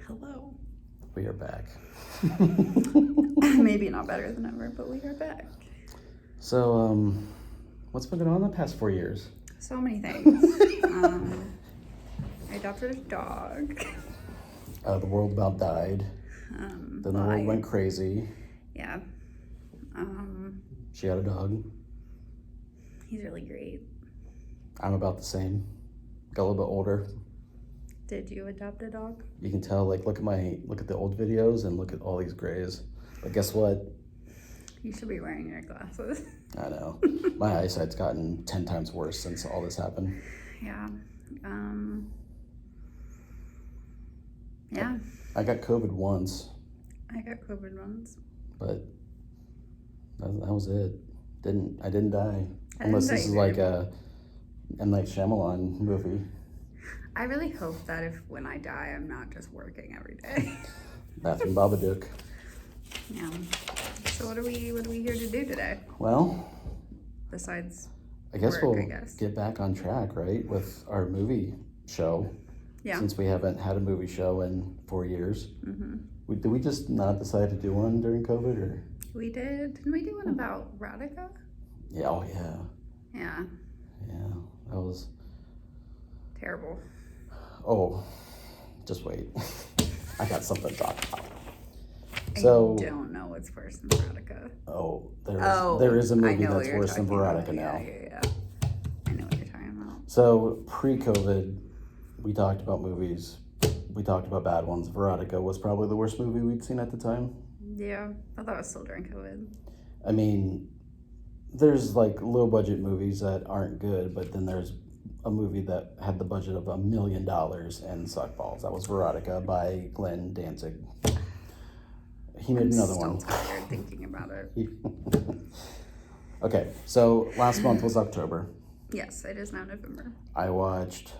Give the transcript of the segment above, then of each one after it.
Hello. We are back. Maybe not better than ever, but we are back. So, what's been going on the past 4 years? So many things. I adopted a dog. The world about died. Then the world went crazy. Yeah. She had a dog. He's really great. I'm about the same. Got a little bit older. Did you adopt a dog? You can tell, look at the old videos and look at all these grays. But guess what? You should be wearing your glasses. I know. My eyesight's gotten 10 times worse since all this happened. Yeah. Yeah. I got COVID once. I got COVID once. But that was it. I didn't die. Unless this is like a M. Night Shyamalan movie. I really hope that when I die, I'm not just working every day. Bathroom Babadook. Yeah. So what are we here to do today? Well, besides I guess work, we'll get back on track, right, with our movie show. Yeah. Since we haven't had a movie show in 4 years. Mm-hmm. Did we just not decide to do one during COVID, or? We did. Didn't we do one about Radica? Yeah. Oh yeah. Yeah. Yeah. That was terrible. Oh, just wait. I got something to talk about. So I don't know what's worse than Veronica. Oh, there is a movie that's worse than Veronica now. Yeah. I know what you're talking about. So pre-COVID, we talked about movies. We talked about bad ones. Veronica was probably the worst movie we'd seen at the time. Yeah, I thought it was still during COVID. I mean, there's low budget movies that aren't good, but then there's a movie that had the budget of $1 million and sucked balls. That was Veronica by Glenn Danzig. He made another one. I'm still tired thinking about it. Okay, so last month was October. Yes, it is now November. I watched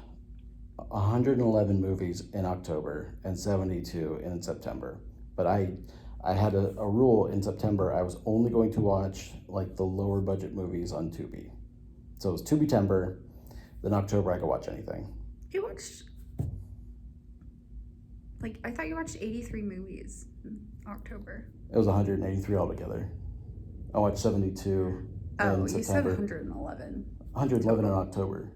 111 movies in October and 72 in September. But I had a rule in September. I was only going to watch the lower budget movies on Tubi. So it was Tubi-tember. Then October I could watch anything. You watched I thought you watched 83 movies in October. It was 183 altogether. I watched 72 in September. You said 111. 111 in October.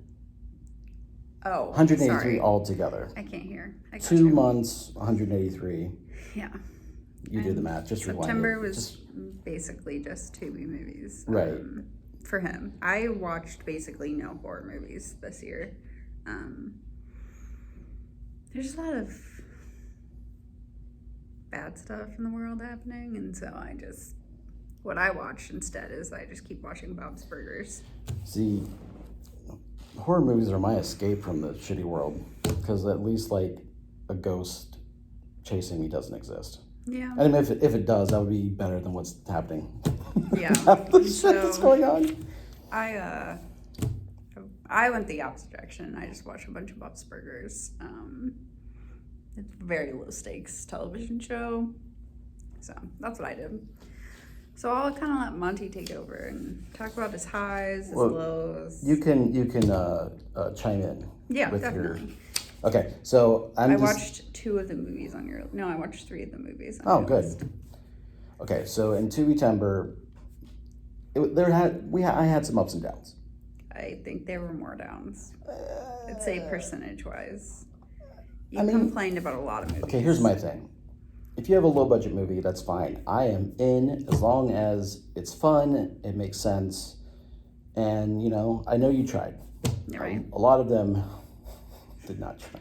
Oh, 183 sorry. altogether. I can't hear. 2 months, 183. Yeah. You do the math. Just rewind. September was basically just Tubi movies. Right. For him. I watched basically no horror movies this year. There's a lot of bad stuff in the world happening, and so what I watch instead is I just keep watching Bob's Burgers. See, horror movies are my escape from the shitty world, because at least a ghost chasing me doesn't exist. Yeah. I mean, if it does, that would be better than what's happening. Yeah. The shit that's going on. I went the opposite direction. I just watched a bunch of Bob's Burgers. It's a very low stakes television show. So that's what I did. So I'll kind of let Monty take over and talk about his highs, his lows. You can chime in. Yeah, with definitely. Okay, so I watched 2 of the movies on your... No, I watched 3 of the movies on your good. list. Okay, so in Tubi-tember, I had some ups and downs. I think there were more downs. I'd say percentage-wise. You complained about a lot of movies. Okay, here's my thing. If you have a low-budget movie, that's fine. I am in as long as it's fun, it makes sense, and, I know you tried. Right. A lot of them did not try,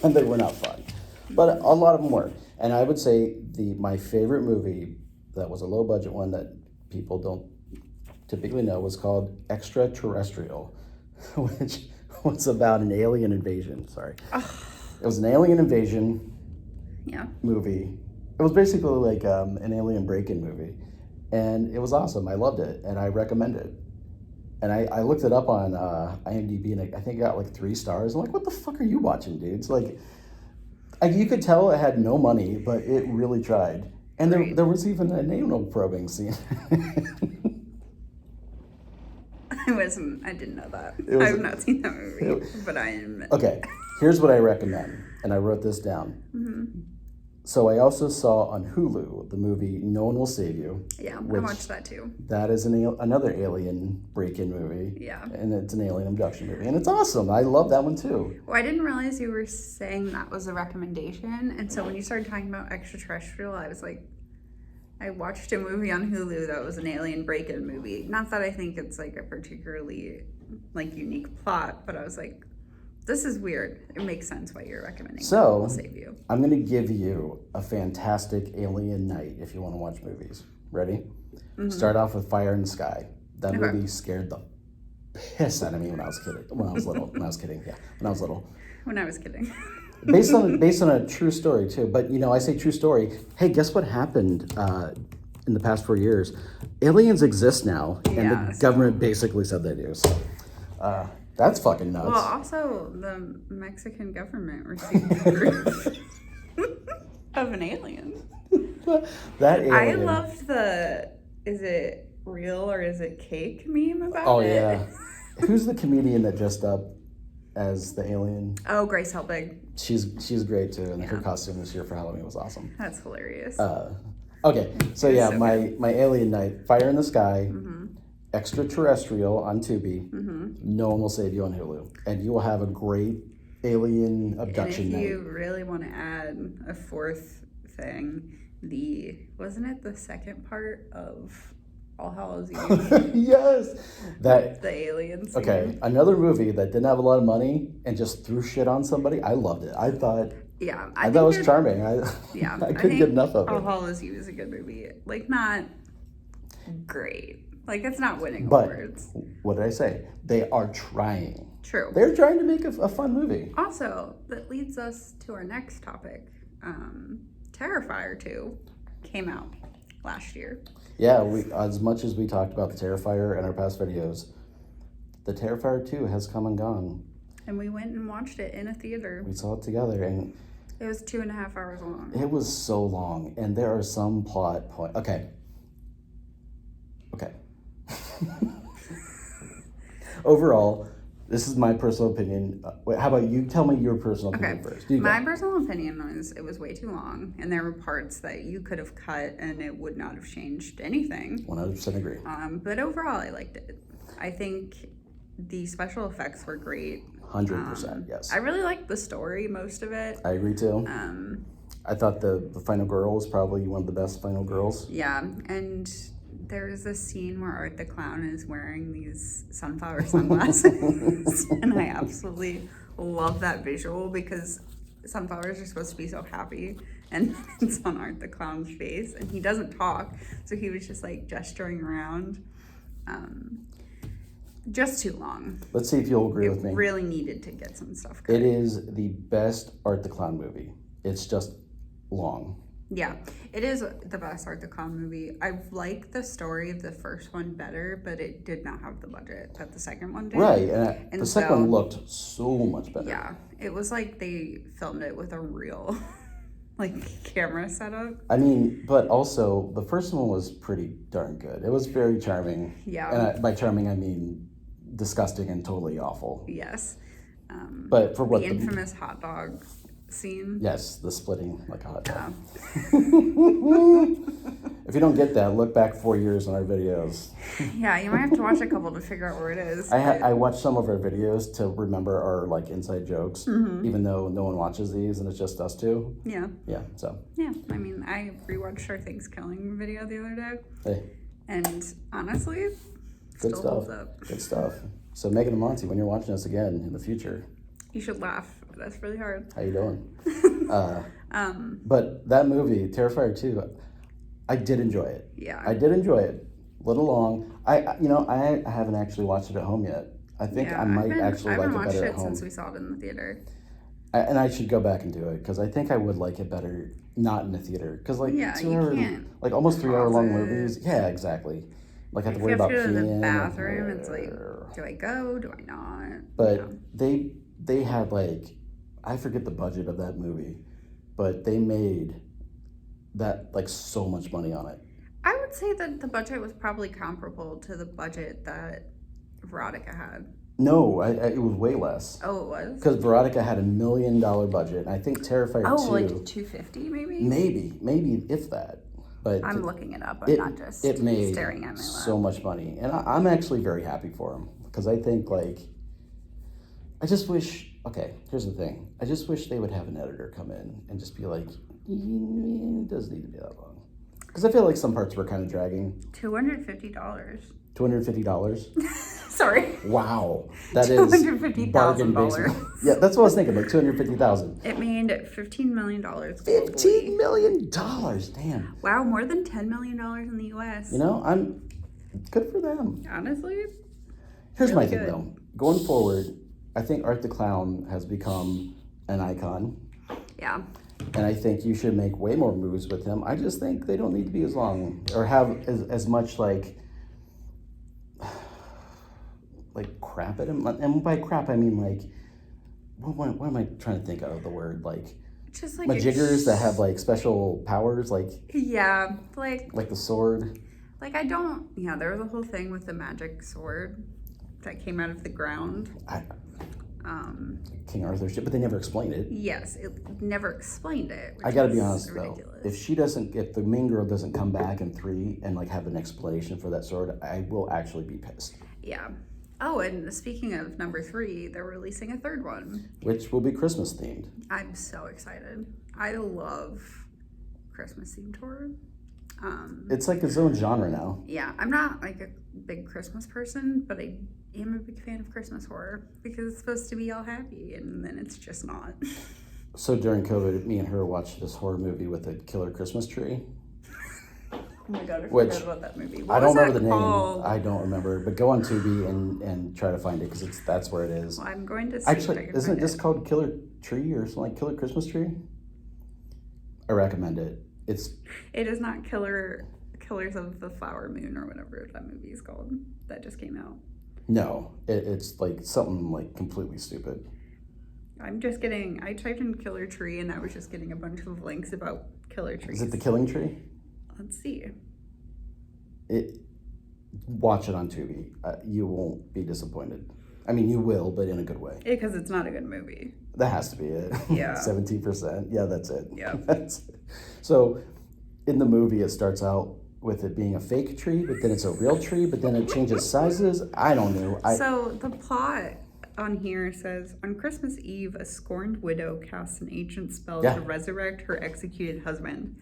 and they were not fun. But a lot of them were. And I would say my favorite movie that was a low-budget one that people don't typically know was called Extraterrestrial, which was about an alien invasion. Sorry. It was an alien invasion movie. It was basically an alien break-in movie. And it was awesome. I loved it, and I recommend it. And I looked it up on IMDb, and I think it got 3 stars. I'm like, what the fuck are you watching, dudes? You could tell it had no money, but it really tried. And there was even an anal probing scene. I didn't know that. I have not seen that movie, but I am. Okay, Here's what I recommend, and I wrote this down. So I also saw on Hulu the movie No One Will Save You. Yeah, I which- watched that too. That is another alien break-in movie. Yeah. And it's an alien abduction movie. And it's awesome. I love that one too. Well, I didn't realize you were saying that was a recommendation. And so when you started talking about extraterrestrial, I was like, I watched a movie on Hulu that was an alien break-in movie. Not that I think it's like a particularly like unique plot, but I was like, this is weird. It makes sense why you're recommending So, We'll Save You. I'm going to give you a fantastic alien night if you want to watch movies. Ready? Start off with Fire in the Sky. That Okay. movie scared the piss out of me when I was kidding. When I was little. When I was kidding. Yeah. When I was little. When I was kidding. Based on a true story too. But I say true story. Hey, guess what happened in the past 4 years? Aliens exist now, and Yeah, the so- government basically said they do. So that's fucking nuts. Well, also, the Mexican government received proof of an alien. that alien. I loved the, is it real or is it cake meme about Oh it? yeah. Who's the comedian that dressed up as the alien? Oh, Grace Helbig. She's great too, and her Yeah. costume this year for Halloween was awesome. That's hilarious. Okay, so yeah, so my alien night, Fire in the Sky, Extraterrestrial on Tubi, No One Will Save You on Hulu, and you will have a great alien and abduction if night. you really want to add a fourth thing, wasn't it the second part of All Hallows Eve? Yes, that. The alien scene? Okay, another movie that didn't have a lot of money and just threw shit on somebody. I loved it. I thought Yeah. I thought it was that- charming. Yeah. I couldn't get enough of All it. Hallows Eve is a good movie. Like, not great. Like, it's not winning But awards. what did I say? They are trying. True. They're trying to make a fun movie. Also, that leads us to our next topic. Terrifier 2 came out last year. Yeah, as much as we talked about the Terrifier in our past videos, the Terrifier 2 has come and gone. And we went and watched it in a theater. We saw it together, and It was 2.5 hours long. it was so long, and there are some plot points. Okay. Overall, this is my personal opinion. Wait, how about you tell me your personal opinion first? You go. My personal opinion was it was way too long, and there were parts that you could have cut and it would not have changed anything. 100% agree. But overall, I liked it. I think the special effects were great. 100%, yes. I really liked the story, most of it. I agree too. I thought the final girl was probably one of the best final girls. Yeah, and there's this scene where Art the Clown is wearing these sunflower sunglasses, and I absolutely love that visual because sunflowers are supposed to be so happy, and it's on Art the Clown's face, and he doesn't talk, so he was just like gesturing around. Just too long. Let's see if you'll agree with me. It really needed to get some stuff cut. It is the best Art the Clown movie. It's just long. Yeah, it is the best Art the Clown movie. I like the story of the first one better, but it did not have the budget that the second one did. Right, and And the second so- one looked so much better. Yeah, it was like they filmed it with a real, like, camera setup. I mean, but also the first one was pretty darn good. It was very charming. Yeah. And by charming, I mean disgusting and totally awful. Yes. But for what The infamous hot dog scene. yes, the splitting like a hot dog. Yeah. If you don't get that, look back 4 years on our videos. Yeah, you might have to watch a couple to figure out where it is. I watched some of our videos to remember our like inside jokes, Mm-hmm. even though no one watches these and it's just us two. Yeah. Yeah, so Yeah. I mean, I rewatched our Thanksgiving video the other day, hey, and honestly, good still stuff. holds up. Good stuff. So Megan and Monty, when you're watching us again in the future, You should laugh. That's really hard. how you doing? But that movie, Terrifier 2, I did enjoy it. Yeah. I did enjoy it. A little long. I haven't actually watched it at home yet. I think I might actually I like haven't it watched better it at home. since we saw it in the theater. And I should go back and do it because I think I would like it better not in the theater because like Yeah, you 2 hour, can't like almost 3 hour long pause it. movies. Yeah, exactly. Like I have If to you worry have about to go to the peeing. bathroom, it's like, do I go? Do I not? But Yeah. they had like, I forget the budget of that movie, but they made that like so much money on it. I would say that the budget was probably comparable to the budget that Veronica had. No, it was way less. Oh, it was? Because Veronica had $1 million budget, and I think Terrifier 2. Like 250 maybe? Maybe if that. But I'm looking it up. I'm not just it made staring at my lap. so much money, and I'm actually very happy for him because I think I just wish. Okay, here's the thing. I just wish they would have an editor come in and just be like, it doesn't need to be that long, because I feel like some parts were kind of dragging. $250. $250. Sorry. Wow, that is $250,000. bargain basement. Yeah, that's what I was thinking. Like $250,000. It made $15 million globally. $15 million. Damn. Wow, more than $10 million in the U.S. You know, I'm good for them. Honestly. Here's Really my thing good. though. Going forward, I think Art the Clown has become an icon, Yeah. and I think you should make way more movies with him. I just think they don't need to be as long or have as much like crap at him. And by crap, I mean like, what am I trying to think of the word? Like Just like majiggers that have like special powers, like Yeah, the sword. I don't. Yeah, there was a whole thing with the magic sword that came out of the ground. King Arthur shit, but they never explained it. Yes, it never explained it. Which I gotta be is honest ridiculous. though, if the main girl doesn't come back in 3 and like have an explanation for that sword, I will actually be pissed. Yeah. Oh, and speaking of number 3, they're releasing a 3rd one. Which will be Christmas themed. I'm so excited. I love Christmas themed horror. It's like its own genre now. Yeah, I'm not like a big Christmas person, but I am a big fan of Christmas horror because it's supposed to be all happy, and then it's just not. So during COVID, me and her watched this horror movie with a killer Christmas tree. Oh my god, I Which- forgot about that movie. I don't remember the that name. called? I don't remember. But go on Tubi and try to find it because that's where it is. Well, I'm going to see Actually, if I can isn't find it just it. called Killer Tree or something like Killer Christmas Tree? I recommend it. It is not Killers of the Flower Moon or whatever that movie is called that just came out. No, it's like something like completely stupid. I typed in Killer Tree and I was just getting a bunch of links about killer trees. Is it The Killing Tree? Let's see. Watch it on Tubi. You won't be disappointed. I mean, you will, but in a good way. Because it's not a good movie. That has to be it. Yeah. 17%. Yeah, that's it. Yeah. That's it. So, in the movie, it starts out with it being a fake tree, but then it's a real tree, but then it changes sizes. I don't know. So the plot on here says, on Christmas Eve, a scorned widow casts an ancient spell Yeah. to resurrect her executed husband.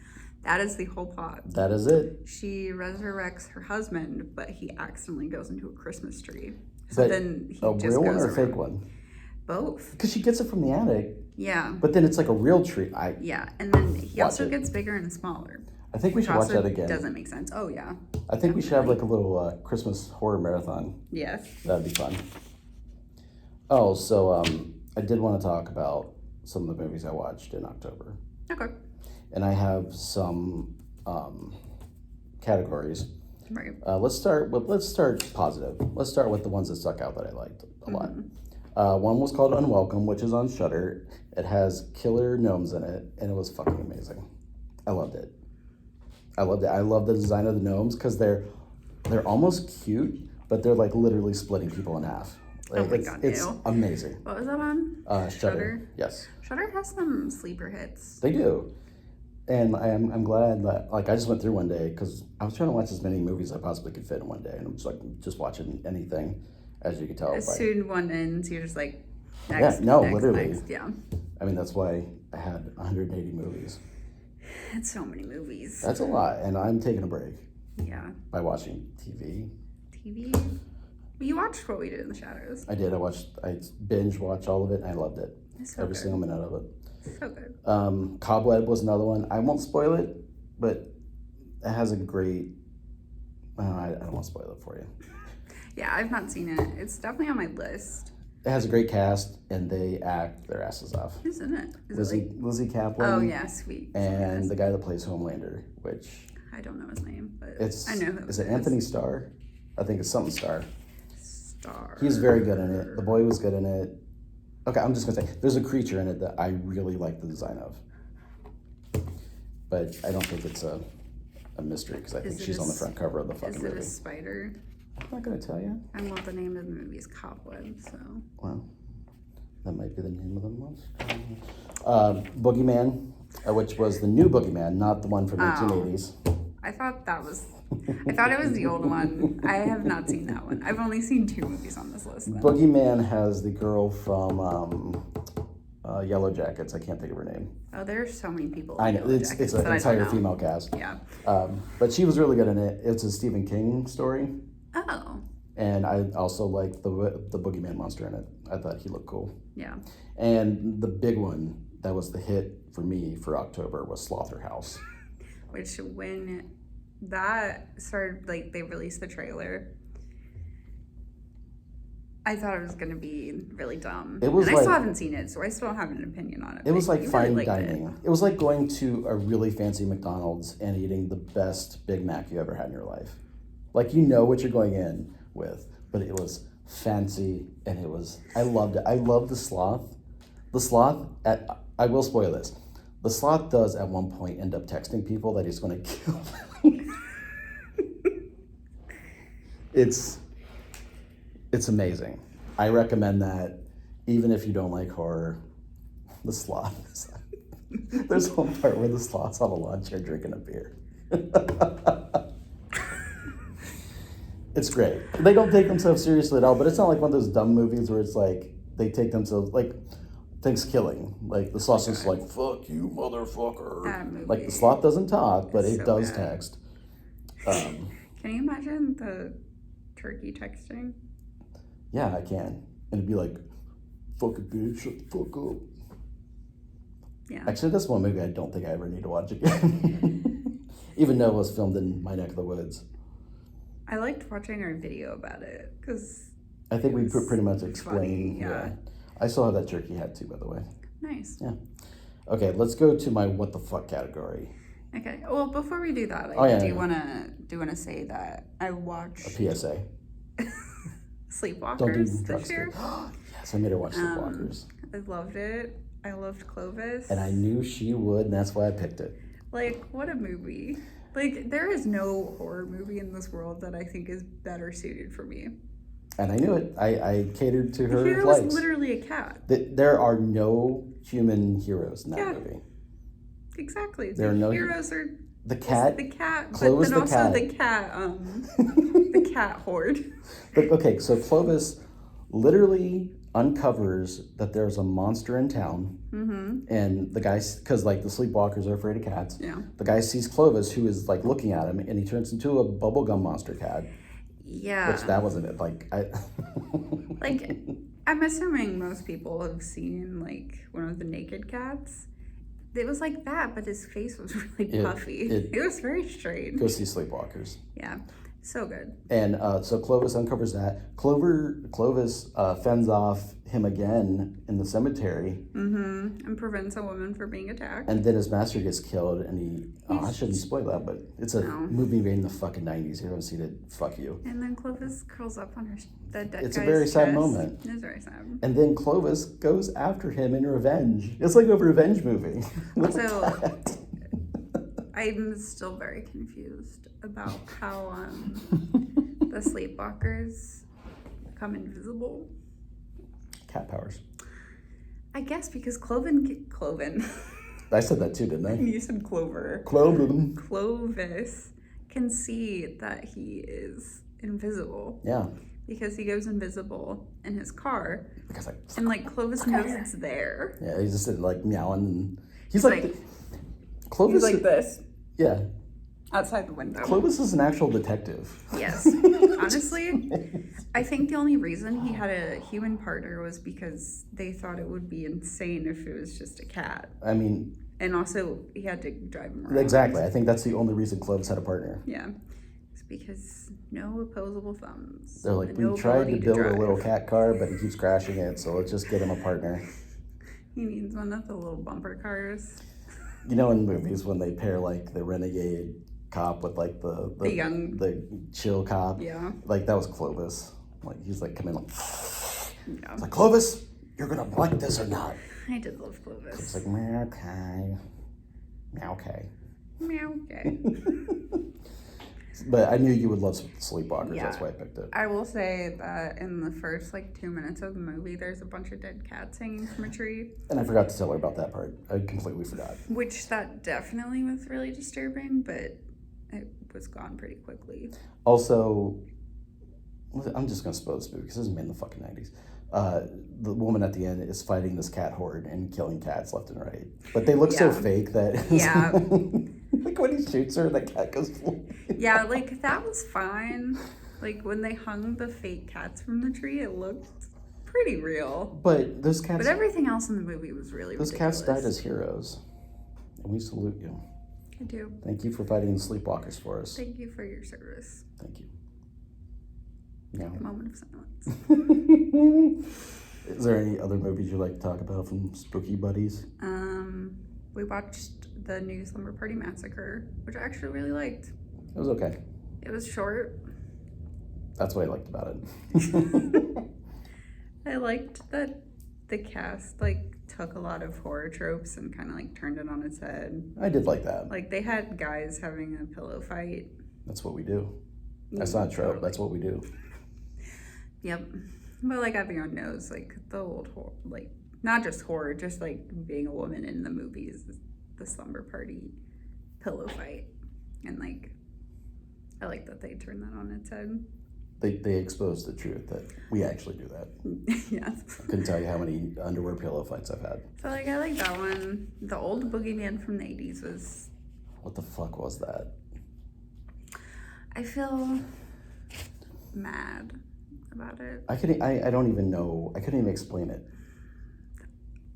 That is the whole plot. That is it. She resurrects her husband, but he accidentally goes into a Christmas tree. So But then he a just real one goes or a fake around. one? Both. Because she gets it from the attic, Yeah. but then it's like a real tree. Yeah. And then he Watch also it. gets bigger and smaller. I think we Which should watch also that again. doesn't make sense. Oh, yeah. I think we should have like a little Christmas horror marathon. Yes. That'd be fun. Oh, so I did want to talk about some of the movies I watched in October. Okay. And I have some categories. Right. Let's start positive. Let's start with the ones that stuck out that I liked a lot. One was called Unwelcome, which is on Shudder. It has killer gnomes in it, and it was fucking amazing. I loved it. I love the design of the gnomes because they're almost cute, but they're like literally splitting people in half. Like, Oh my God, it's ew. amazing. What was that on? Shudder. Shudder? Yes, Shudder has some sleeper hits. they do. And I'm glad that I just went through one day because I was trying to watch as many movies as I possibly could fit in one day, and I'm just watching anything, as you can tell. As soon one ends, you're just like, Yeah, next, no, next, literally. next. Yeah. I mean, that's why I had 180 movies. It's so many movies. That's a lot, and I'm taking a break Yeah. by watching TV. TV. Well, you watched What We Did in the Shadows. I did. I binge watched all of it, and I loved it. It's so Every good. single minute of it. So good. Cobweb was another one. I won't spoil it, but it has a great. I don't want to spoil it for you. Yeah, I've not seen it. It's definitely on my list. It has a great cast, and they act their asses off. Who's in it? Is it like? Lizzie Kaplan. Oh yeah, sweet. And the guy that plays Homelander, which I don't know his name, but it's I know who is it Anthony Starr? I think it's something Starr. Star. He's very good in it. The boy was good in it. Okay, I'm just gonna say there's a creature in it that I really like the design of, but I don't think it's a mystery because I think Is it she's a on the s- front cover of the fucking Is it movie. a spider? I'm not gonna tell you. I want the name of the movie is Cobweb, so. Well, that might be the name of the monster. Boogeyman, which was the new Boogeyman, not the one from the 1880s. I thought it was the old one. I have not seen that one. I've only seen 2 movies on this list. Then. Boogeyman has the girl from Yellow Jackets. I can't think of her name. Oh, there are so many people. I in know, Yellow it's Jackets an that I don't entire know. female cast. Yeah. But she was really good in it. It's a Stephen King story. Oh. And I also liked the Boogeyman monster in it. I thought he looked cool. Yeah. And the big one that was the hit for me for October was Slaughterhouse. Which when that started, like they released the trailer, I thought it was gonna be really dumb. It was and I like, still haven't seen it, so I still don't have an opinion on it. It was but like you fine really liked dining. It was like going to a really fancy McDonald's and eating the best Big Mac you ever had in your life. Like, you know what you're going in with, but it was fancy and it was, I loved it. I love the sloth. The sloth, I will spoil this. The sloth does at one point end up texting people that he's going to kill them. It's amazing. I recommend that even if you don't like horror. The sloth. There's one part where the sloth's on a lawn chair drinking a beer. It's great. They don't take themselves seriously at all, but it's not like one of those dumb movies where it's like they take themselves, like Thanksgiving. Like the sloth's just like, fuck you, motherfucker. That movie Like the sloth doesn't talk, but is it so does bad. text. Can you imagine the turkey texting? Yeah, I can. And it'd be like, fucking bitch, shut the fuck up. Yeah. Actually, that's one movie I don't think I ever need to watch again. Even though it was filmed in my neck of the woods. I liked watching our video about it because I think we was pretty much explained. funny, yeah. I still have that turkey hat too, by the way. nice. Yeah. Okay, let's go to my what the fuck category. Okay. Well, before we do that, Oh, yeah, do yeah. wanna say that I A watched PSA. Sleepwalkers Don't do this drugs. year. Yes, I made her watch Sleepwalkers. I loved it. I loved Clovis. And I knew she would, and that's why I picked it. Like, what a movie. Like, there is no horror movie in this world that I think is better suited for me. And I knew it. I catered to The her hero likes. was literally a cat. There are no human heroes in that Yeah. movie. Exactly. There The are no- heroes are The cat. the cat, Clovis but then the also cat. the cat horde. But okay, so Clovis literally uncovers that there's a monster in town, and the guy, because like the sleepwalkers are afraid of cats. Yeah. The guy sees Clovis, who is like looking at him, and he turns into a bubblegum monster cat. Yeah. Which that wasn't it. Like I. Like, I'm assuming most people have seen like one of the naked cats. It was like that, but his face was really puffy. It was very strange. Go see Sleepwalkers. Yeah, so good. And so Clovis uncovers that. Clovis fends off him again in the cemetery. And prevents a woman from being attacked. And then his master gets killed, and he. Oh, I shouldn't spoil that, but it's a movie made in the fucking 90s. You haven't seen it, fuck you. And then Clovis curls up on the dead It's a guy's very sad chest. moment. It's very sad. And then Clovis goes after him in revenge. It's like a revenge movie. with a So- cat. I'm still very confused about how the sleepwalkers become invisible. Cat powers. I guess because Cloven. I said that too, didn't I? You said Clover. Cloven. Clovis can see that he is invisible Yeah. because he goes invisible in his car, Because like, and like Clovis knows it's there. yeah, he's just like meowing. And he's He's like, like- Clovis. He's like this Yeah. outside the window. Clovis is an actual detective. Yes. Honestly, I think the only reason he had a human partner was because they thought it would be insane if it was just a cat. I mean, And also, he had to drive him around. exactly. I think that's the only reason Clovis had a partner. Yeah. It's because no opposable thumbs. They're like, and we no tried to ability build a drive. little cat car, but he keeps crashing it, so let's just get him a partner. He needs one of the little bumper cars. You know, in movies when they pair like the renegade cop with like the chill cop, Yeah. like that was Clovis. Like he's like coming like, Yeah. it's like Clovis, you're gonna like this or not? I did love It's Clovis. like meow, okay, meow, okay. Meow, okay. But I knew you would love Sleepwalkers. Yeah. That's why I picked it. I will say that in the first 2 minutes of the movie, there's a bunch of dead cats hanging from a tree, And I forgot to tell her about that part. I completely forgot. which that definitely was really disturbing, but it was gone pretty quickly. Also, I'm just gonna spoil this movie because this is made in the fucking 90s. The woman at the end is fighting this cat horde and killing cats left and right. But they look so Yeah. fake that Yeah. like when he shoots her, the cat goes flying. Yeah, that was fine. When they hung the fake cats from the tree, it looked pretty real. But those cats, But everything else in the movie was really those ridiculous. cats died as heroes, and we salute you. I do. Thank you for fighting the Sleepwalkers for us. Thank you for your service. Thank you. Yeah. A moment of silence. Is there any other movies you'd like to talk about from Spooky Buddies? We watched the new Slumber Party Massacre, which I actually really liked. It was okay. It was short. That's what I liked about it. I liked that the cast took a lot of horror tropes and kind of turned it on its head. I did like that. They had guys having a pillow fight. That's what we do. That's not a trope. Totally. That's what we do. Yep. But everyone knows the old horror, not just horror, just being a woman in the movies, the slumber party pillow fight. And I like that they turned that on its head. They exposed the truth that we actually do that. Yes. I couldn't tell you how many underwear pillow fights I've had. So I like that one. The old boogeyman from the 80s was, What the fuck was that? I feel mad about it. I don't even know. I couldn't even explain it.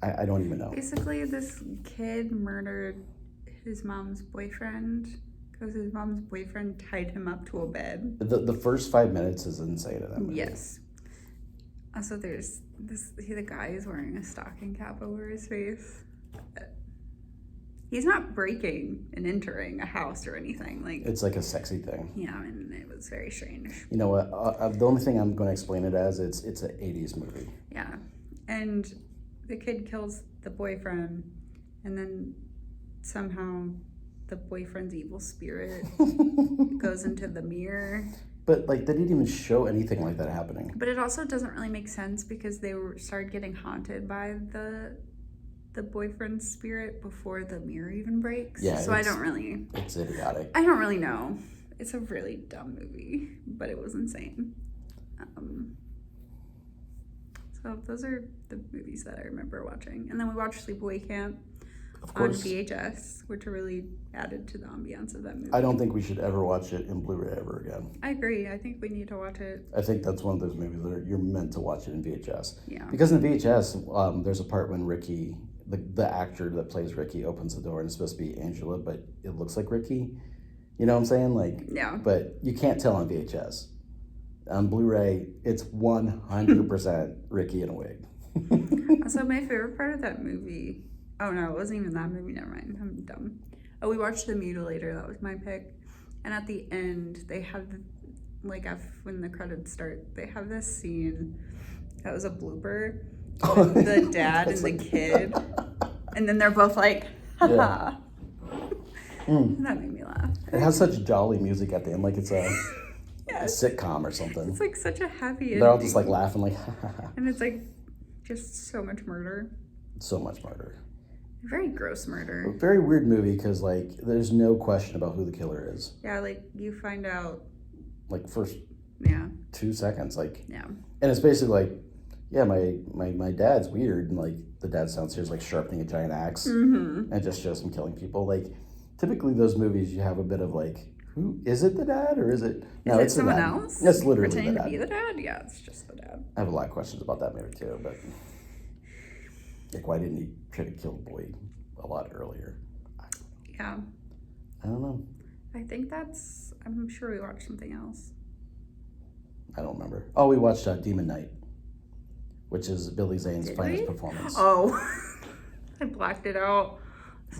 I don't even know. Basically, this kid murdered his mom's boyfriend because his mom's boyfriend tied him up to a bed. The first 5 minutes is insane in that movie. Yes. Also, there's the guy is wearing a stocking cap over his face. He's not breaking and entering a house or anything. It's like a sexy thing. Yeah, and it was very strange. You know what? The only thing I'm going to explain it as, it's an 80s movie. Yeah. And the kid kills the boyfriend, and then somehow the boyfriend's evil spirit goes into the mirror. But they didn't even show anything like that happening. But it also doesn't really make sense because they started getting haunted by the boyfriend's spirit before the mirror even breaks. Yeah, so it's idiotic. I don't really know. It's a really dumb movie, but it was insane. So those are the movies that I remember watching. And then we watched Sleepaway Camp Of on course. VHS, which really added to the ambiance of that movie. I don't think we should ever watch it in Blu-ray ever again. I agree. I think we need to watch it. I think that's one of those movies that you're meant to watch it in VHS. Yeah. Because in VHS, there's a part when Ricky, the actor that plays Ricky, opens the door and it's supposed to be Angela, but it looks like Ricky. You know what I'm saying? Yeah. But you can't tell on VHS. On Blu-ray, it's 100% Ricky in a wig. Also, my favorite part of that movie. Oh no, it wasn't even that movie. Never mind. I'm dumb. Oh, we watched The Mutilator. That was my pick. And at the end, they have when the credits start, they have this scene that was a blooper. With the dad and the kid, and then they're both like, haha. Yeah. That made me laugh. It has such jolly music at the end, like it's a Yeah, sitcom or something. it's such a happy ending. They're all just laughing, And it's just so much murder. so much murder. Very gross murder. Very weird movie because there's no question about who the killer is. Yeah, you find out. First Yeah, 2 seconds, yeah. and it's basically yeah, my dad's weird, and the dad's downstairs sharpening a giant axe, Mm-hmm. and just shows him killing people. Typically those movies you have a bit of who is it, the dad, or is it Is it's it someone the dad. else? It's literally pretending the to dad. be the dad. Yeah, it's just the dad. I have a lot of questions about that movie too, but why didn't he try to kill the boy a lot earlier? Yeah, I don't know. I think I'm sure we watched something else. I don't remember. Oh, we watched Demon Knight, which is Billy Zane's Did finest we? performance. Oh, I blacked it out.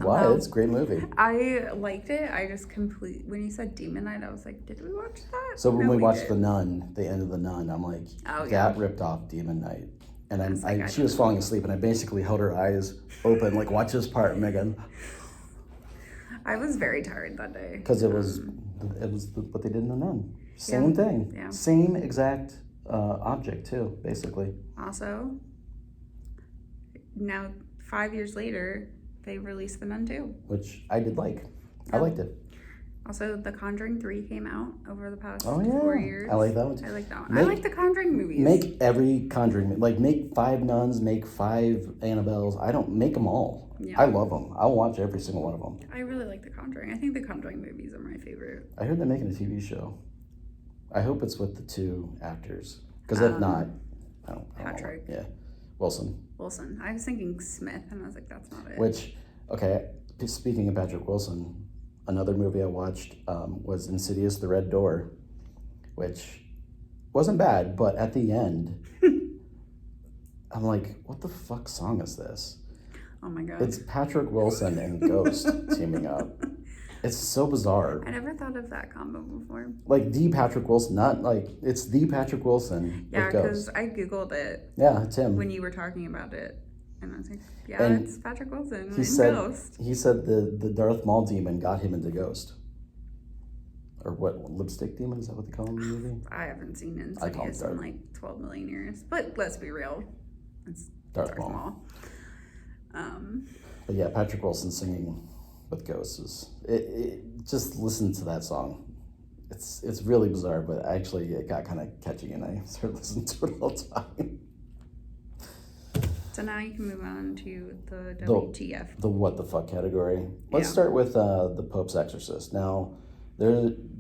Why? somehow. It's a great movie. I liked it. I just when you said Demon Knight, I was like, did we watch that? So when No, we watched did. The Nun, the end of The Nun, I'm like, Oh, that yeah. ripped off Demon Knight. And was like, I she was falling asleep, and I basically held her eyes open, watch this part, Megan. I was very tired that day. Because it was what they did in The Nun. Same thing. Yeah. Same exact object too, basically. Also, now 5 years later, they released The Nun 2. Which I did like. I liked it. Also, The Conjuring 3 came out over the past Oh, yeah. 4 years. I like that one too. I like that one. I like the Conjuring movies. Make every Conjuring, like make 5 nuns, make 5 Annabelles. I don't make them all. Yeah. I love them. I'll watch every single one of them. I really like The Conjuring. I think the Conjuring movies are my favorite. I heard they're making a TV show. I hope it's with the 2 actors. Because if not, I don't Patrick. know. Yeah. Wilson. I was thinking Smith, and I was like, that's not it. Which, okay, speaking of Patrick Wilson, another movie I watched was Insidious: The Red Door, which wasn't bad, but at the end, I'm like, what the fuck song is this? Oh my god. It's Patrick Wilson and Ghost teaming up. It's so bizarre. I never thought of that combo before. Like the Patrick Wilson, not like it's the Patrick Wilson Yeah, with Ghost. because I googled it Yeah, it's him. when you were talking about it, and I was like, yeah, And it's Patrick Wilson He in said Ghost. he said the Darth Maul demon got him into Ghost. Or what, lipstick demon? Is that what they call him in the movie? I haven't seen I call him Insidious in Darth. like 12 million years, but let's be real, it's Darth Darth Maul. Maul. But yeah, Patrick Wilson singing with Ghosts is just listen to that song. It's really bizarre, but actually it got kind of catchy, and I started listening to it all the time. So now you can move on to the WTF. The what the fuck category. Let's Yeah. start with the Pope's Exorcist. Now,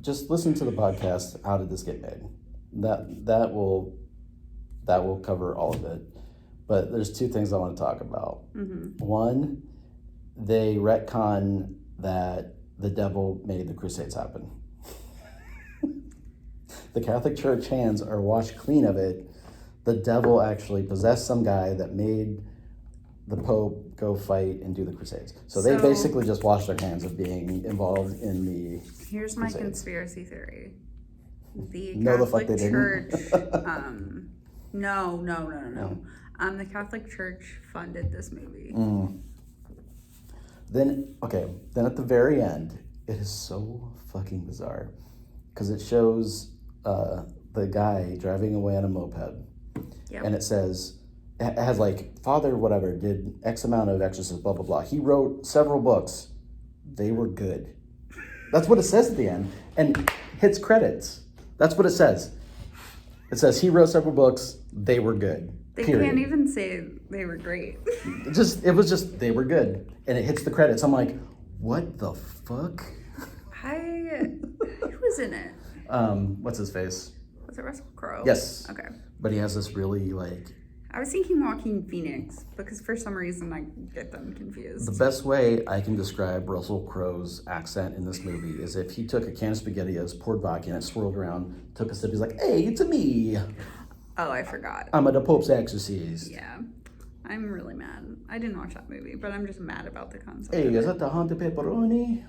just listen to the podcast. How did this get made? That will cover all of it. But there's 2 things I want to talk about. Mm-hmm. One, they retcon that the devil made the Crusades happen. The Catholic Church hands are washed clean of it. The devil actually possessed some guy that made the Pope go fight and do the Crusades. So they basically just washed their hands of being involved in the Here's my Crusades. conspiracy theory. The No, the fuck Catholic they Church, didn't. no. The Catholic Church funded this movie. Then at the very end, it is so fucking bizarre because it shows the guy driving away on a moped, Yep. and it says it has like Father whatever did X amount of exorcisms, blah blah blah. He wrote several books. They were good. That's what it says at the end, and hits credits. That's what it says. It says he wrote several books. They were good. They Period. can't even say they were great. It was just they were good, and it hits the credits. I'm like, what the fuck? Who was in it? What's his face? Was it Russell Crowe? Yes. Okay. But he has this really like I was thinking Joaquin Phoenix because for some reason I get them confused. the best way I can describe Russell Crowe's accent in this movie is if he took a can of SpaghettiOs, poured vodka in it, swirled around, took a sip. He's like, "Hey, it's a me. Oh, I forgot. I'm a the Pope's exorcist. Yeah. I'm really mad. I didn't watch that movie, but I'm just mad about the concept. Hey, of is it. that the haunted pepperoni?"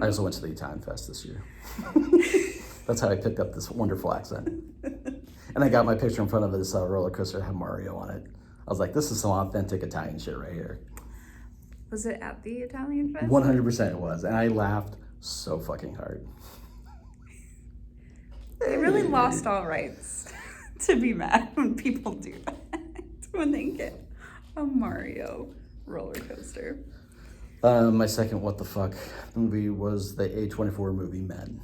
I also went to the Italian Fest this year. That's how I picked up this wonderful accent. And I got my picture in front of this roller coaster that had Mario on it. I was like, this is some authentic Italian shit right here. Was it at the Italian Fest? 100% it was. And I laughed so fucking hard. They really lost all rights to be mad when people do that. When they get a Mario roller coaster. My second what the fuck movie was the A24 movie Men.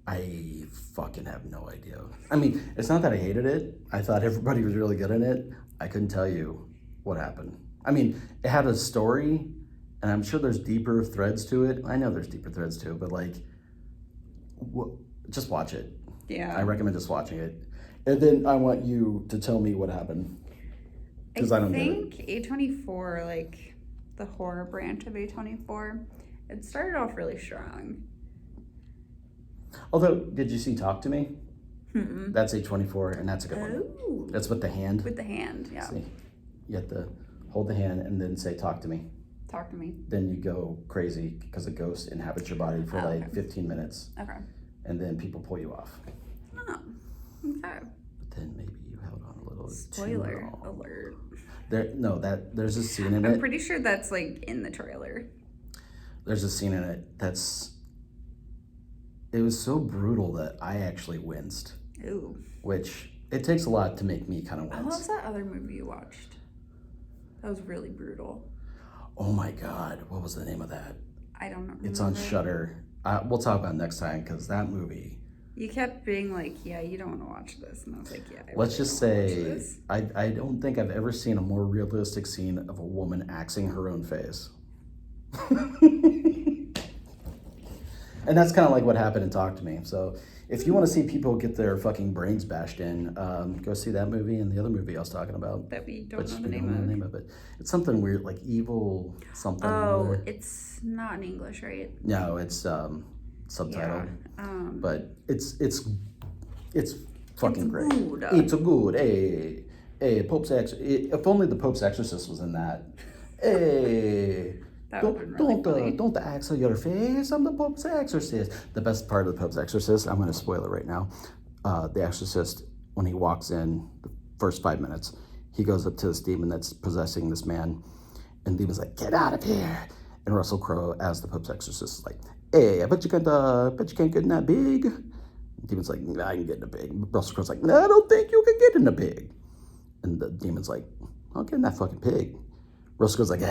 I fucking have no idea. I mean, it's not that I hated it. I thought everybody was really good in it. I couldn't tell you what happened. I mean, it had a story, and I'm sure there's deeper threads to it. I know there's deeper threads to it, but like, just watch it. Yeah. I recommend just watching it. And then I want you to tell me what happened. Because I don't get it. think A24, like the horror branch of A24, it started off really strong. Although, did you see Talk to Me? Mm-mm. That's A24, and that's a good one. Oh. That's with the hand. With the hand, yeah. See, you have to hold the hand and then say, talk to me. Talk to me. Then you go crazy because a ghost inhabits your body for like 15 minutes. Okay. And then people pull you off. Oh, okay. But then maybe you held on a little Spoiler too long. alert. There's a scene in I'm it. pretty sure that's like in the trailer. there's a scene in it it was so brutal that I actually winced, Ooh. which it takes a lot to make me kind of What wince. was that other movie you watched? That was really brutal. Oh my God, what was the name of that? I don't remember. It's on Shudder. We'll talk about it next time because that movie. You kept being like, yeah, you don't want to watch this. And I was like, yeah, I Let's really just don't wanna watch say, this. I don't think I've ever seen a more realistic scene of a woman axing her own face. And that's kind of like what happened in Talk to Me. So if you want to see people get their fucking brains bashed in, go see that movie and the other movie I was talking about. That we don't Which know we the don't know the name name of it. It's something weird, like Evil something. of. Oh, or- it's not in English, right? No, it's subtitled. But it's fucking It's great. good. It's a good. Hey, Pope's if only the Pope's Exorcist was in that. Hey. That would've been really funny. Don't axe on your face. I'm the Pope's Exorcist. The best part of the Pope's Exorcist, I'm going to spoil it right now. The Exorcist, when he walks in, the first 5 minutes, he goes up to this demon that's possessing this man, and the demon's like, "Get out of here!" And Russell Crowe, as the Pope's Exorcist, is like, "Hey, I bet you can't get in that big." The demon's like, "Nah, I can get in the big." Russell Crowe's like, "No, I don't think you can get in the big." And the demon's like, "I'll get in that fucking pig." Russell goes like,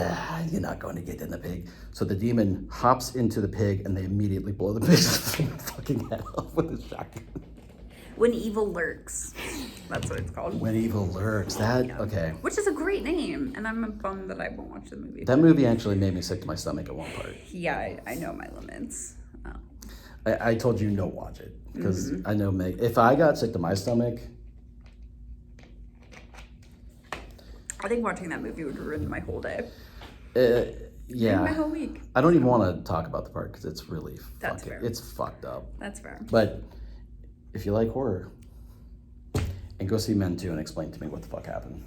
"You're not going to get in the pig." So the demon hops into the pig, and they immediately blow the pig's fucking head off with a shotgun. When Evil Lurks. That's what it's called. When Evil Lurks. Okay. Which is a great name, and I'm bummed that I won't watch the movie. That movie actually made me sick to my stomach at one part. Yeah, I know my limits. I told you don't watch it because I know Meg. If I got sick to my stomach, I think watching that movie would ruin my whole day. yeah, My whole week. I don't even want to talk about the part because it's really That's fucking, fair. it's fucked up. That's fair. But if you like horror, and go see Men 2 and explain to me what the fuck happened,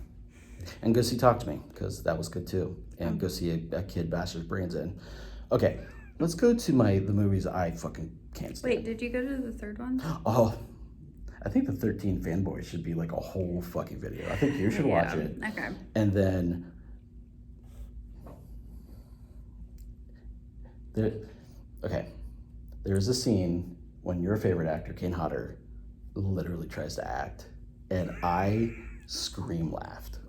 and go see Talk to Me because that was good too, and go see a kid bash his brains in. Okay, let's go to the movies I fucking can't stand. Wait, did you go to the third one? Oh, I think the 13 Fanboys should be like a whole fucking video. I think you should watch it. Okay. And then there's a scene when your favorite actor, Kane Hodder, literally tries to act, and I scream laughed.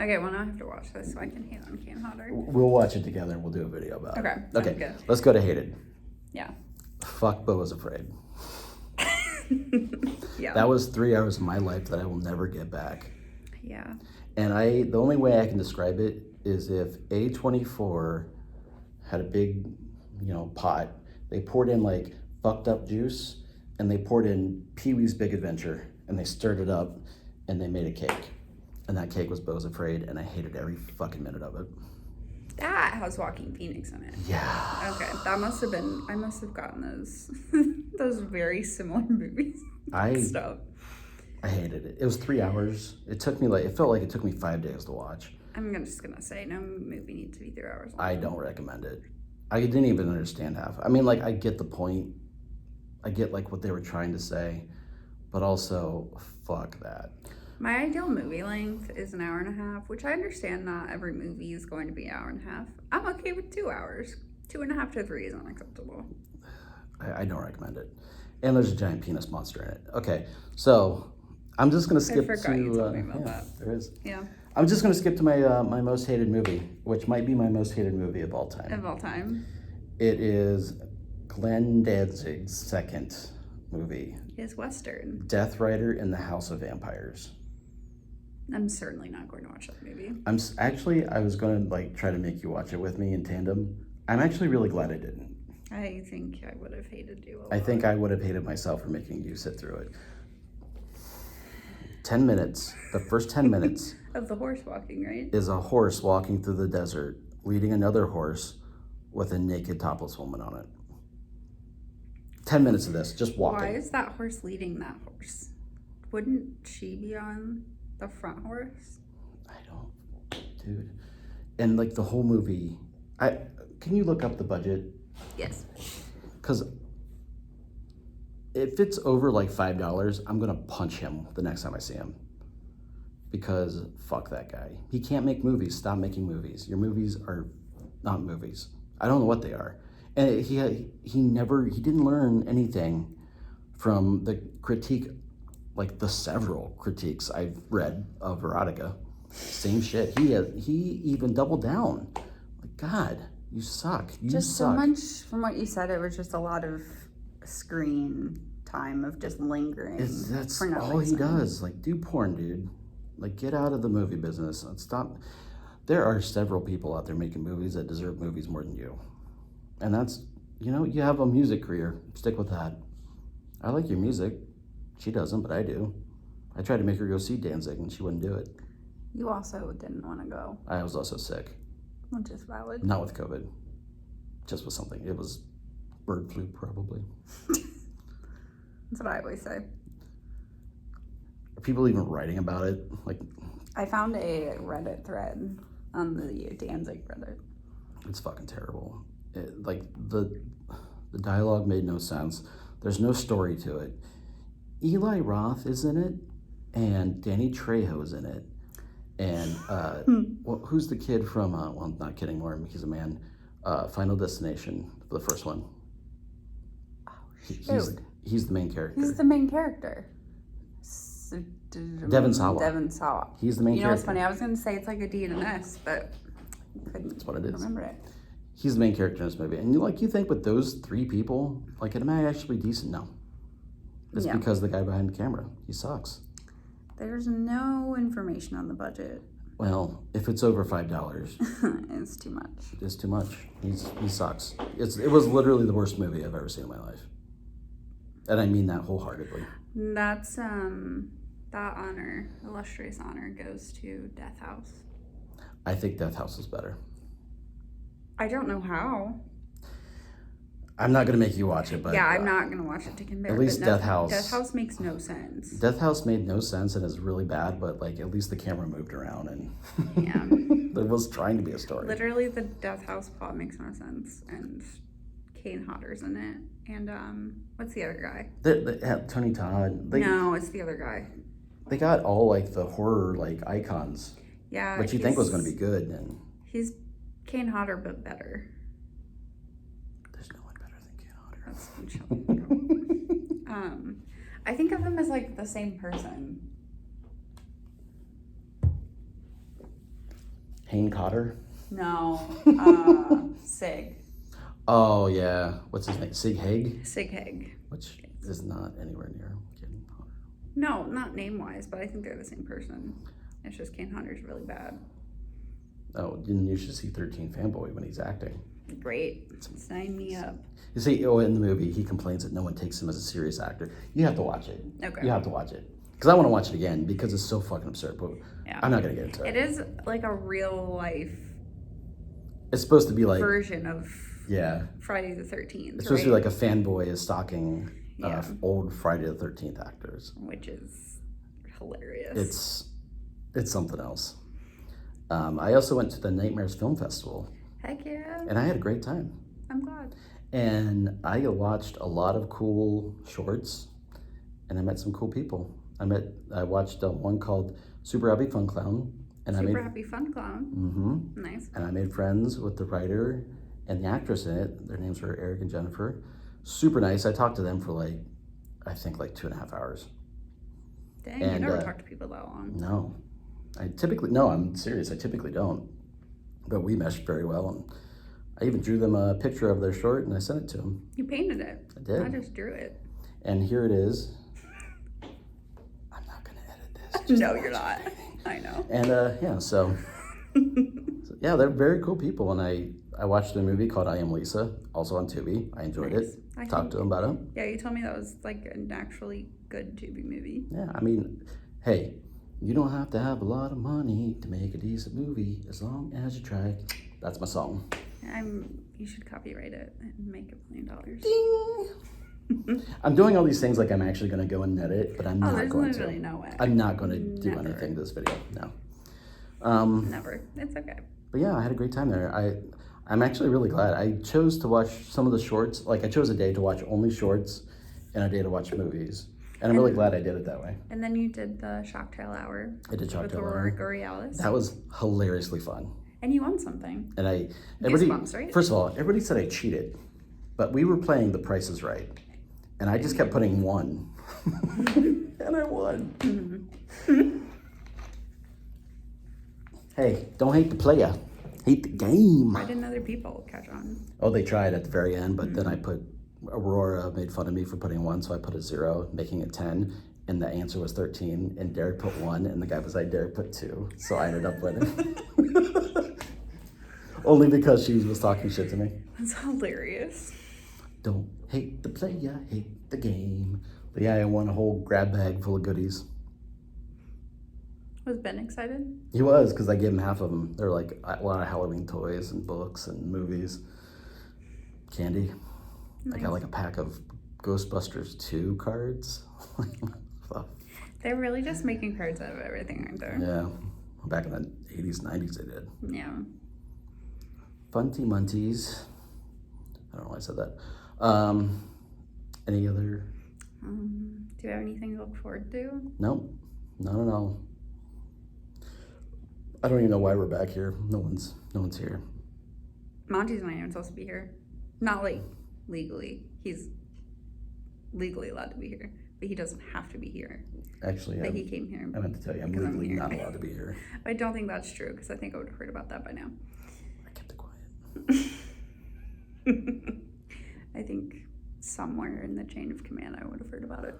Okay, well now I have to watch this so I can hate on Kane Hodder. We'll watch it together and we'll do a video about Okay, it. sounds Okay, good. let's go to Hated. Yeah. Fuck Beau is Afraid. Yeah. That was 3 hours of my life that I will never get back. Yeah. And the only way I can describe it is if A24 had a big, pot, they poured in like fucked up juice, and they poured in Pee-wee's Big Adventure, and they stirred it up, and they made a cake. And that cake was Beau's Afraid, and I hated every fucking minute of it. That has Joaquin Phoenix in it. Yeah. Okay, that must have been. I must have gotten those those very similar movies. Stuff. I hated it. It was 3 hours. It felt like it took me 5 days to watch. Just gonna say no movie needs to be 3 hours long. I don't recommend it. I didn't even understand half. I mean, like, I get the point. I get like what they were trying to say, but also fuck that. My ideal movie length is 1.5 hours, which I understand not every movie is going to be 1.5 hours. I'm okay with 2 hours. 2.5 to 3 is unacceptable. I don't recommend it. And there's a giant penis monster in it. Okay, so I'm just gonna skip forgot you told me about that. There is. Yeah, I'm just gonna skip to my most hated movie, which might be my most hated movie of all time. of all time. It is Glenn Danzig's second movie, Is Western. Death Rider in the House of Vampires. I'm certainly not going to watch that movie. I was gonna like try to make you watch it with me in tandem. I'm actually really glad I didn't. I think I would have hated you a lot. I think I would have hated myself for making you sit through it. 10 minutes, the first 10 minutes Of the horse walking, right? is a horse walking through the desert, leading another horse with a naked topless woman on it. 10 minutes of this, just walking. Why is that horse leading that horse? Wouldn't she be on the front horse? I don't, dude. And like the whole movie, can you look up the budget? Yes. Because if it's over like $5, I'm gonna punch him the next time I see him. Because fuck that guy. He can't make movies. Stop making movies. Your movies are not movies. I don't know what they are. And he didn't learn anything from the critique, like the several critiques I've read of Veronica. Same shit. He even doubled down. Like, God, you suck. You Just suck. so much from what you said, it was just a lot of screen time of just lingering. That's for no all he reason. does. Like, do porn, dude. Like, get out of the movie business and stop. There are several people out there making movies that deserve movies more than you. And that's, you have a music career. Stick with that. I like your music. She doesn't, but I do. I tried to make her go see Danzig, and she wouldn't do it. You also didn't want to go, I was also sick. which is valid. Not with COVID. Just with something. It was bird flu, probably. That's what I always say. Are people even writing about it? Like, I found a Reddit thread on the Danzig Reddit. it's fucking terrible. The dialogue made no sense. There's no story to it. Eli Roth is in it, and Danny Trejo is in it. And who's the kid from, well, I'm not kidding, more, he's a man, Final Destination, the first one. He's the main character. He's the main character. Devon Sawa. Devon Sawa. He's the main You know what's character. funny? I was going to say it's like a D and an S, but couldn't That's what it is. remember it. He's the main character in this movie. And you think with those three people, like, am I actually decent? No. It's Yeah. because the guy behind the camera, he sucks. There's no information on the budget. Well, if it's over $5, It's too much. it's too much. He sucks. It was literally the worst movie I've ever seen in my life. And I mean that wholeheartedly. That's that honor, illustrious honor, goes to Death House. I think Death House is better. I don't know how. I'm not going to make you watch it, but... Yeah, I'm not gonna watch it to compare. At least but Death House. Death House makes no sense. Death House made no sense and is really bad, but, like, at least the camera moved around and... Yeah. There was trying to be a story. Literally, the Death House plot makes no sense, and Kane Hodder's in it, and what's the other guy? Tony Todd. No, it's the other guy. They got all, like, the horror, like, icons, Yeah, which you think was going to be good, and He's Kane Hodder, but better. there's no one better than Kane Hodder. That's I think of them as like the same person. Hayne Cotter? No, Sig. Oh, yeah. What's his name? Sig Haig? Sig Haig. Which is not anywhere near Kane Hodder. No, not name wise, but I think they're the same person. It's just Kane Hodder's really bad. Oh, then you should see 13 Fanboy when he's acting. Great. Sign me up. You see, in the movie, he complains that no one takes him as a serious actor. You have to watch it. Okay. You have to watch it. Because I want to watch it again because it's so fucking absurd. But Yeah. I'm not going to get into It it. is like a real life It's supposed to be like, version of yeah. Friday the 13th. It's supposed to be like a fanboy is stalking Yeah. old Friday the 13th actors. Which is hilarious. It's something else. I also went to the Nightmares Film Festival, Heck yeah. and I had a great time. I'm glad. And I watched a lot of cool shorts, and I met some cool people. I watched one called Super Happy Fun Clown, and Super Happy Fun Clown. Mm-hmm. Nice. And I made friends with the writer and the actress in it. Their names were Eric and Jennifer. Super nice. I talked to them for I think 2.5 hours. Dang, you never talk to people that long. No. I'm serious. I typically don't. But we meshed very well. And I even drew them a picture of their short and I sent it to them. You painted it. I did. I just drew it. And here it is. I'm not going to edit this. No, you're not. I know. And so yeah, they're very cool people. And I watched a movie called I Am Lisa, also on Tubi. I enjoyed Nice. it. Talked to them about it. Yeah, you told me that was like an actually good Tubi movie. Yeah, I mean, hey, you don't have to have a lot of money to make a decent movie as long as you try. That's my song. You should copyright it and make $1 million. Ding! I'm doing all these things like I'm actually going to go and net it, but I'm not there's going literally to. no way. I'm not going to do Never. anything to this video. No. Never. It's okay. But yeah, I had a great time there. I'm actually really glad. I chose to watch some of the shorts. I chose a day to watch only shorts and a day to watch movies. And I'm really glad I did it that way. And then you did the Shocktail Hour. I did Shocktail with Hour. Aurora Borealis. That was hilariously fun. And you won something. And everybody, Goosebumps, right? first of all, everybody said I cheated. but we were playing The Price is Right, and I just kept putting 1, and I won. Hey, don't hate the player, hate the game. Why didn't other people catch on? Oh, they tried at the very end, but then I put, Aurora made fun of me for putting 1, so I put a 0, making it 10, and the answer was 13, and Derek put 1, and the guy beside Derek put 2, so I ended up winning. Only because she was talking shit to me. That's hilarious. Don't hate the player, hate the game. But yeah, I won a whole grab bag full of goodies. Was Ben excited? He was, because I gave him half of them. They're like a lot of Halloween toys and books and movies. Candy. I got like a pack of Ghostbusters 2 cards. They're really just making cards out of everything, aren't they? Yeah. Back in the 80s, 90s they did. Yeah. Funty Munties. I don't know why I said that. Any other? Do you have anything to look forward to? Nope. Not at all. I don't even know why we're back here. No one's here. Monty's not even supposed to be here. Not like legally. He's legally allowed to be here, but he doesn't have to be here. Actually, But he came here. I meant to tell you, I'm because I'm legally here. not allowed to be here. I don't think that's true because I think I would have heard about that by now. I kept it quiet. I think somewhere in the chain of command I would have heard about it.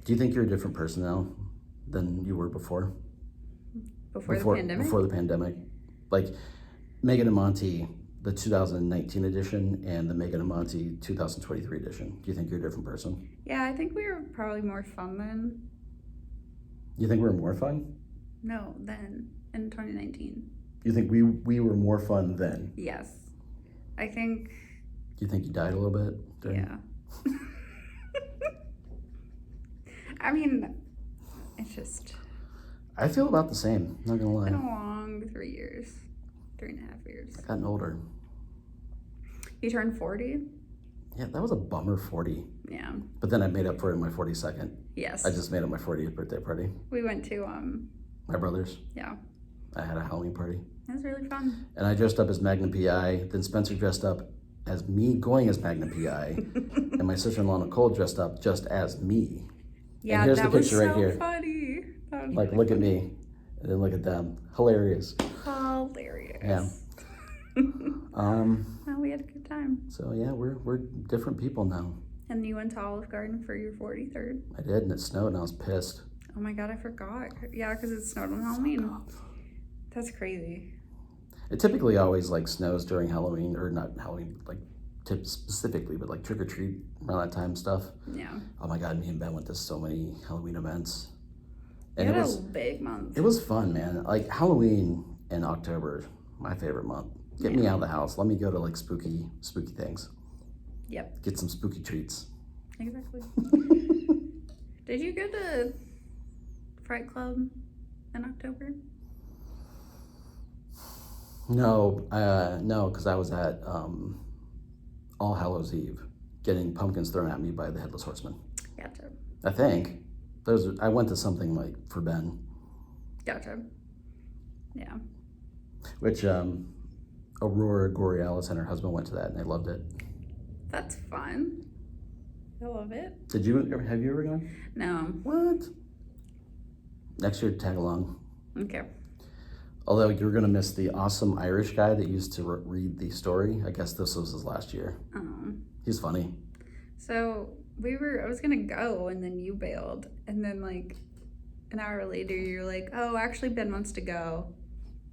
Do you think you're a different person now than you were before? Before the pandemic? Before the pandemic. Like Megan and Monty, the 2019 edition, and the Megan and Monty 2023 edition. Do you think you're a different person? Yeah, I think we were probably more fun then. You think we were more fun? No, then in 2019. You think we were more fun then? Yes. I think, Do you think you died a little bit? during- yeah. I mean, it's just I feel about the same, not gonna lie. been a long 3 years, 3.5 years. I've gotten older. You turned 40? Yeah, that was a bummer 40. Yeah. But then I made up for it in my 42nd. Yes. I just made up my 40th birthday party. We went to, My brother's. yeah. I had a Halloween party. It was really fun. And I dressed up as Magnum PI. Then Spencer dressed up as me going as Magnum PI. And my sister-in-law Nicole dressed up just as me. Yeah, here's that the was picture so right here. funny. That was Like, look at me. And then look at them. Hilarious. hilarious. Yeah. Well, we had a good time. So yeah, we're different people now. And you went to Olive Garden for your 43rd. I did, and it snowed, and I was pissed. Oh my god, I forgot. Yeah, because it snowed on Halloween. That's crazy. It typically always like snows during Halloween, or not Halloween, like specifically, but like trick or treat around that time stuff. Yeah. Oh my god, me and Ben went to so many Halloween events, You and had a big month. it was fun, man. Like Halloween in October, my favorite month. Get me out of the house. Let me go to like spooky things. Yep, Get some spooky treats. exactly. Did you go to Fright Club in October? No, because I was at All Hallows Eve, getting pumpkins thrown at me by the Headless Horseman. Gotcha. I think I went to something like for Ben, Gotcha. Yeah. which Aurora Borealis and her husband went to that and they loved it. That's fun. I love it. Have you ever gone? No. What? Next year, tag along. Okay. Although you're gonna miss the awesome Irish guy that used to read the story. I guess this was his last year. He's funny. So I was gonna go and then you bailed. And then like an hour later you're like, oh, actually Ben wants to go.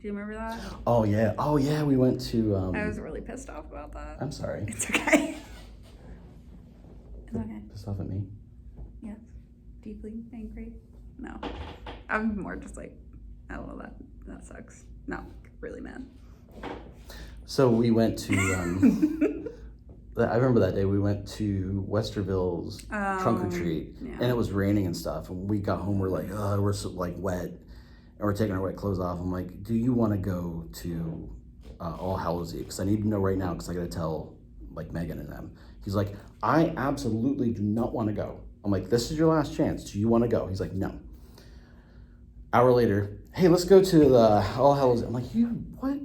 Do you remember that? Oh yeah, we went to. I was really pissed off about that. I'm sorry. It's okay. It's okay. Pissed off at me. Yes. Deeply angry. No. I'm more just like, oh, well, that sucks. No, really mad. So we went to. I remember that day we went to Westerville's trunk or treat, yeah. and it was raining and stuff. And we got home, we're like, oh, we're so like wet, and we're taking our wet clothes off. I'm like, do you want to go to All Hallows Eve? Because I need to know right now, because I got to tell like Megan and them. He's like, I absolutely do not want to go. I'm like, this is your last chance. Do you want to go? He's like, no. Hour later, hey, let's go to the All Hallows. I'm like, you what?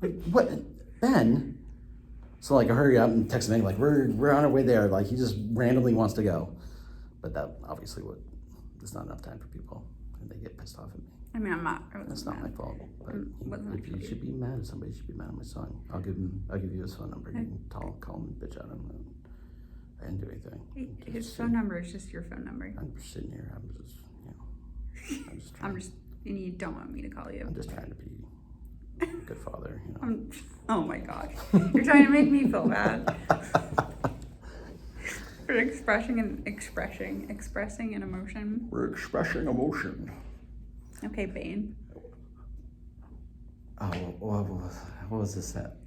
Like what, Ben? So like, hurry up and text him like, we're on our way there. Like he just randomly wants to go, but that obviously there's not enough time for people, and they get pissed off at me. I mean, I'm not. That's not my fault. But Wasn't if you should be mad at somebody, you should be mad at my son. I'll give you his phone number. You can call him and bitch at him. I didn't do anything. His phone number is just your phone number. I'm just sitting here. I'm just trying. And you don't want me to call you. I'm just trying to be a good father. Oh my gosh, you're trying to make me feel bad for expressing an emotion. We're expressing emotion. Okay, Bane. Oh, what was this at?